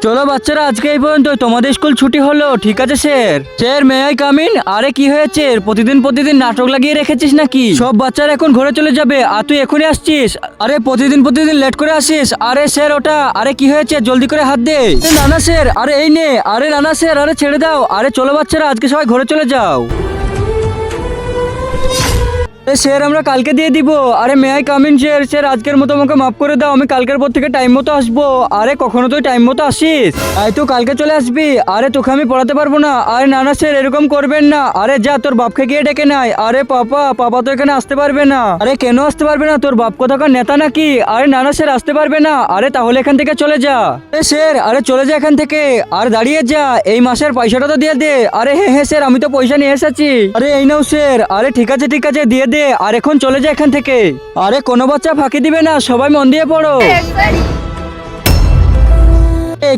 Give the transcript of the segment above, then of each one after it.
চলো বাচ্চারা, আজকে এই পর্যন্ত। তোমাদের স্কুল ছুটি হলো, ঠিক আছে sir? Sir, may I come in? আরে কি হয়েছে? প্রতিদিন প্রতিদিন নাটক লাগিয়ে রেখেছিস নাকি? সব বাচ্চারা এখন ঘরে চলে যাবে আর তুই এখনই আসছিস? আরে প্রতিদিন প্রতিদিন লেট করে আসিস। আরে স্যার ওটা, আরে কি হয়েছে? জলদি করে হাত দে। নানা স্যার, আরে এই নে। আরে নানা স্যার, আরে ছেড়ে দাও। আরে চলো বাচ্চারা, আজকে সবাই ঘরে চলে যাও। স্যার, আমরা কালকে দিয়ে দিব। আরে may I come in sir? Sir, আজকের মতো আমাকে মাফ করে দাও, আমি কালকের পর থেকে টাইম মতো আসবো। আরে কখনো তুই টাইম মতো আসিস? তাই তো কালকে চলে আসবি। আরে তোকে আমি পড়াতে পারবো না। আরে না না স্যার, এরকম করবেন না। আরে যা, তোর বাপকে গিয়ে ডেকে নাই। আরে পাপা তো এখানে আসতে পারবে না। আরে কেন আসতে পারবে না? তোর বাপ কোথাকার নেতা নাকি? আরে না না স্যার, আসতে পারবে না। আরে তাহলে এখান থেকে চলে যা। স্যার, আরে চলে যা এখান থেকে। আর দাঁড়িয়ে যা, এই মাসের পয়সাটা তো দিয়ে দে। আরে হ্যাঁ স্যার, আমি তো পয়সা নিয়ে এসেছি। আরে এই নাও স্যার। আরে ঠিক আছে দিয়ে দে। আর এখন চলে যা এখান থেকে। আরে কোনো বাচ্চা ফাঁকি দিবে না, সবাই মন দিয়ে পড়ো।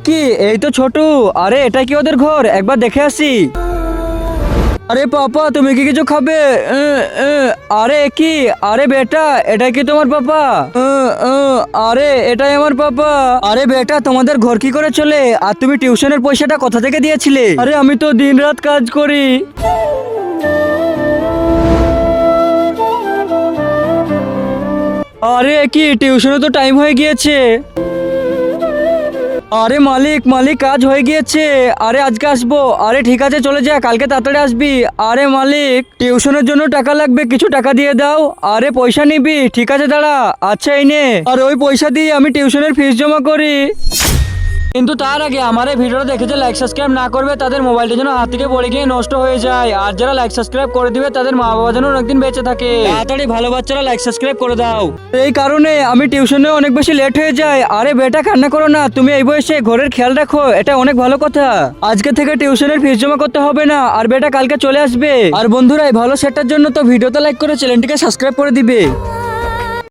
কি, এই তো ছোটু। আরে এটা কি ওদের ঘর? একবার দেখে আসি। আরে পাপা, তুমি কি কিছু খাবে? আরে কি? আরে বেটা, এটা কি তোমার পাপা? আরে এটাই আমার পাপা। আরে বেটা, তোমাদের ঘর কি করে চলে? আর তুমি টিউশনের পয়সাটা কোথা থেকে দিয়েছিলে? আরে আমি তো দিনরাত কাজ করি। আরে কি, টিউশনে তো টাইম হয়ে গিয়েছে। আরে মালিক কাজ হয়ে গিয়েছে। আরে আজকে আসবো। আরে ঠিক আছে, চলে যা, কালকে তাড়াতাড়ি আসবি। আরে মালিক, টিউশনের জন্য টাকা লাগবে, কিছু টাকা দিয়ে দাও। আরে পয়সা নিবি? ঠিক আছে দাঁড়া। আচ্ছা এই নে। আর ওই পয়সা দিয়ে আমি টিউশনের ফিস জমা করি। কিন্তু তার আগে আমার এই ভিডিওটা দেখে যে লাইক সাবস্ক্রাইব না করবে, তাদের মোবাইলটা যেন হাত থেকে পড়ে গিয়ে নষ্ট হয়ে যায়। আর যারা লাইক সাবস্ক্রাইব করে দিবে, তাদের মা বাবা যেন অনেকদিন বেঁচে থাকে। তাড়াতাড়ি ভালো বাচ্চারা লাইক সাবস্ক্রাইব করে দাও। এই কারণে আমি টিউশনে অনেক বেশি লেট হয়ে যায়। আরে বেটা, কান্না করো না, তুমি এই বয়সে ঘরের খেয়াল রাখো, এটা অনেক ভালো কথা। আজকে থেকে টিউশনের ফিস জমা করতে হবে না। আর বেটা কালকে চলে আসবে। আর বন্ধুরা, এই ভালো সেটার জন্য তো ভিডিওতে লাইক করে চ্যানেলটিকে সাবস্ক্রাইব করে দিবে।